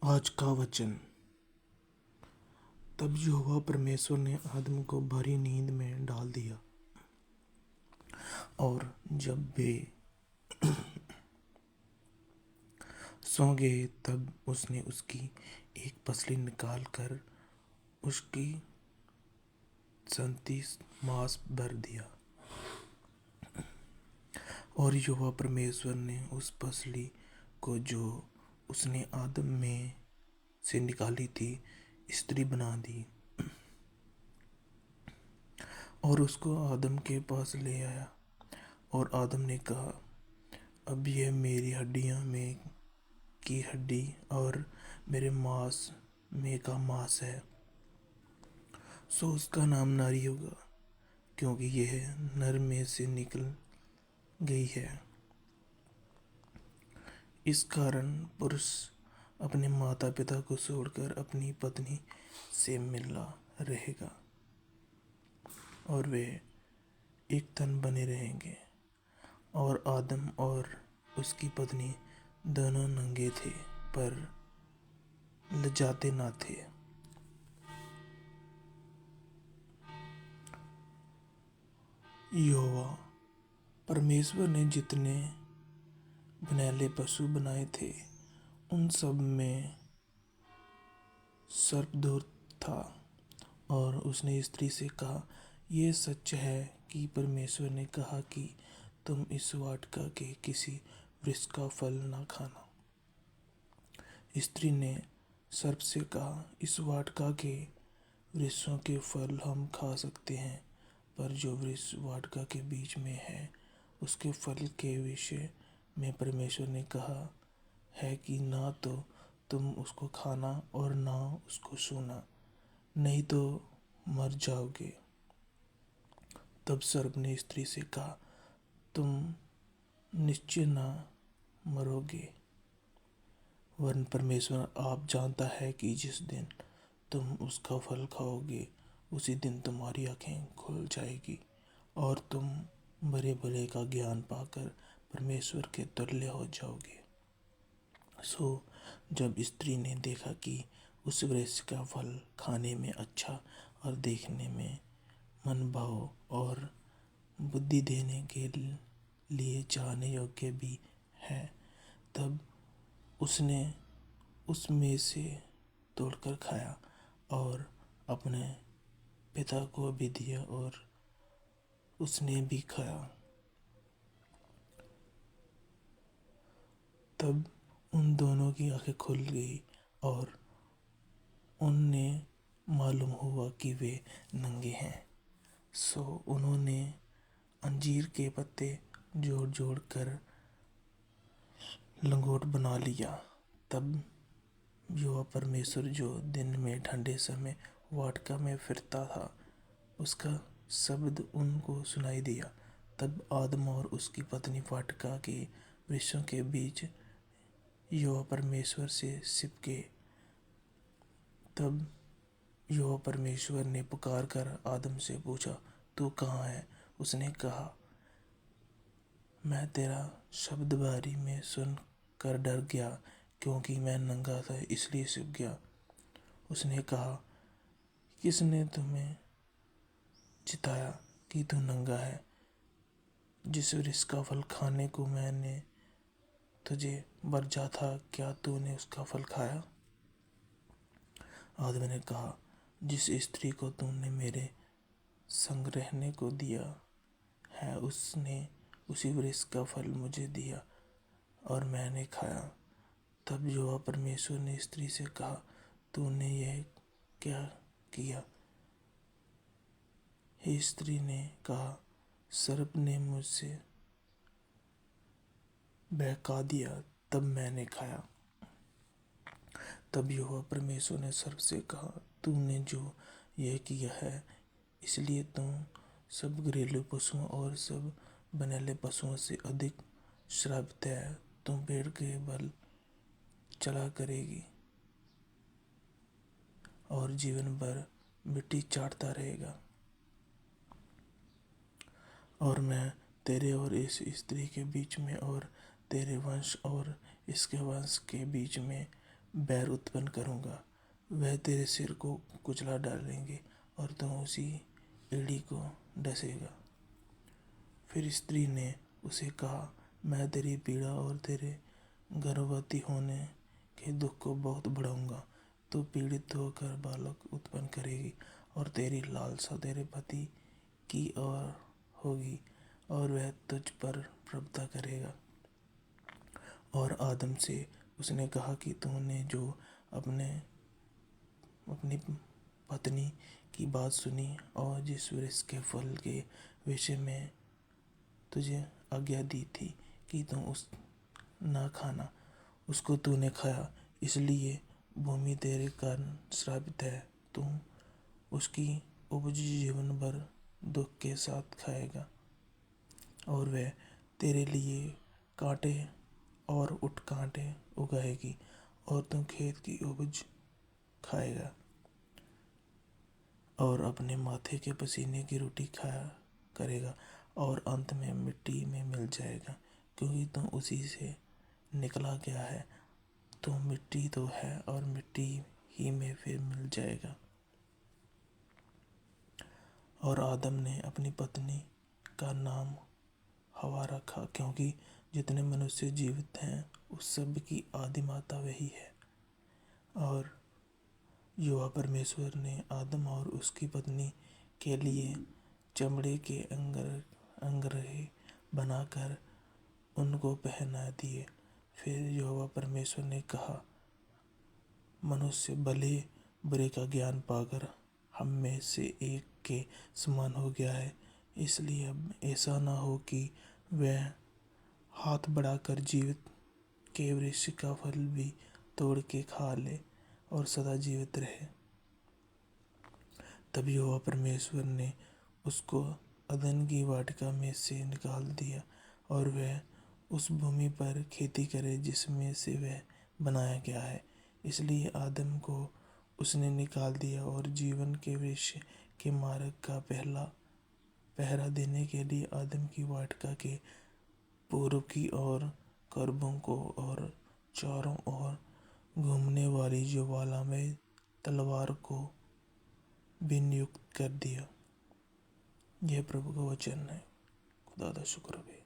आज का वचन। तब यहोवा परमेश्वर ने आदम को भरी नींद में डाल दिया, और जब वे सो गए तब उसने उसकी एक पसली निकाल कर उसकी 37 मांस भर दिया। और यहोवा परमेश्वर ने उस पसली को जो उसने आदम में से निकाली थी स्त्री बना दी, और उसको आदम के पास ले आया। और आदम ने कहा, अब यह मेरी हड्डियों में की हड्डी और मेरे मांस में का मांस है, सो उसका नाम नारी होगा, क्योंकि यह नर में से निकल गई है। इस कारण पुरुष अपने माता पिता को छोड़कर अपनी पत्नी से मिला रहेगा, और वे एक तन बने रहेंगे। और आदम और उसकी पत्नी दोनों नंगे थे, पर लजाते न थे। यहोवा परमेश्वर ने जितने बनैले पशु बनाए थे, उन सब में सर्पदूत था। और उसने स्त्री से कहा, यह सच है कि परमेश्वर ने कहा कि तुम इस वाटिका के किसी वृक्ष का फल न खाना। स्त्री ने सर्प से कहा, इस वाटिका के वृक्षों के फल हम खा सकते हैं, पर जो वृक्ष वाटिका के बीच में है, उसके फल के विषय में परमेश्वर ने कहा है कि ना तो तुम उसको खाना और ना उसको छूना, नहीं तो मर जाओगे। तब सर्प ने स्त्री से कहा, तुम निश्चय ना मरोगे, वरन परमेश्वर आप जानता है कि जिस दिन तुम उसका फल खाओगे, उसी दिन तुम्हारी आंखें खुल जाएगी, और तुम बड़े भले का ज्ञान पाकर परमेश्वर के तुल्य हो जाओगे। सो जब स्त्री ने देखा कि उस वृक्ष का फल खाने में अच्छा और देखने में मनभाव और बुद्धि देने के लिए चाहने योग्य भी है, तब उसने उसमें से तोड़कर खाया और अपने पिता को भी दिया, और उसने भी खाया। तब उन दोनों की आंखें खुल गई, और उन्हें मालूम हुआ कि वे नंगे हैं। सो उन्होंने अंजीर के पत्ते जोड़ जोड़ कर लंगोट बना लिया। तब यहोवा परमेश्वर जो दिन में ठंडे समय वाटिका में फिरता था, उसका शब्द उनको सुनाई दिया। तब आदम और उसकी पत्नी वाटिका के वृक्षों के बीच यहोवा परमेश्वर से सिपके। तब यहोवा परमेश्वर ने पुकार कर आदम से पूछा, तू कहाँ है? उसने कहा, मैं तेरा शब्द बारी में सुन कर डर गया, क्योंकि मैं नंगा था इसलिए छिप गया। उसने कहा, किसने तुम्हें चिताया कि तू नंगा है? जिस वृक्ष का फल खाने को मैंने तुझे वर्जा था, क्या तूने उसका फल खाया? आदम ने कहा, जिस स्त्री को तुमने मेरे संग रहने को दिया है, उसने उसी वृक्ष का फल मुझे दिया, और मैंने खाया। तब यहोवा परमेश्वर ने स्त्री से कहा, तूने यह क्या किया? हे स्त्री ने कहा, सर्प ने मुझसे बहका दिया, तब मैंने खाया। तब यहोवा परमेश्वर ने सर्प से कहा, तूने जो यह किया है, इसलिए तुम सब घरेलू पशुओं और सब बनैले पशुओं से अधिक श्रापित है। तुम पेड़ के बल चला करेगी और जीवन भर मिट्टी चाटता रहेगा। और मैं तेरे और इस स्त्री के बीच में और तेरे वंश और इसके वंश के बीच में बैर उत्पन्न करूँगा। वह तेरे सिर को कुचला डालेंगे और तुम उसी एड़ी को डसेगा। फिर स्त्री ने उसे कहा, मैं तेरी पीड़ा और तेरे गर्भवती होने के दुख को बहुत बढ़ाऊंगा। तो पीड़ित होकर बालक उत्पन्न करेगी और तेरी लालसा तेरे पति की ओर होगी और वह तुझ पर प्रभुता करेगा। और आदम से उसने कहा कि तूने जो अपनी पत्नी की बात सुनी और जिस वृक्ष के फल के विषय में तुझे आज्ञा दी थी कि तुम उस ना खाना, उसको तूने खाया, इसलिए भूमि तेरे कारण श्रापित है। तू उसकी उपज जीवन भर दुख के साथ खाएगा और वह तेरे लिए कांटे और उटकांटे उगाएगी और तू खेत की उपज खाएगा और अपने माथे के पसीने की रोटी खाया करेगा और अंत में मिट्टी में मिल जाएगा, क्योंकि तू उसी से निकला गया है। तो मिट्टी तो है और मिट्टी ही में फिर मिल जाएगा। और आदम ने अपनी पत्नी का नाम हवा रखा, क्योंकि जितने मनुष्य जीवित हैं उस सब की आदि माता वही है। और यहोवा परमेश्वर ने आदम और उसकी पत्नी के लिए चमड़े के अंगरखे बनाकर उनको पहना दिए। फिर यहोवा परमेश्वर ने कहा, मनुष्य भले बुरे का ज्ञान पाकर हम में से एक के समान हो गया है, इसलिए अब ऐसा ना हो कि वह हाथ बढ़ाकर जीवित के वृक्ष का फल भी तोड़ के खा ले और सदा जीवित रहे। तब यहोवा परमेश्वर ने उसको अदन की वाटिका में से निकाल दिया और वह उस भूमि पर खेती करे जिसमें से वह बनाया गया है। इसलिए आदम को उसने निकाल दिया और जीवन के वृक्ष के मार्ग का पहरा देने के लिए आदम की वाटिका के पूर्व की ओर करबों को और चारों ओर घूमने वाली ज्वालामय तलवार को भी नियुक्त कर दिया। यह प्रभु का वचन है। खुदा का शुक्र है।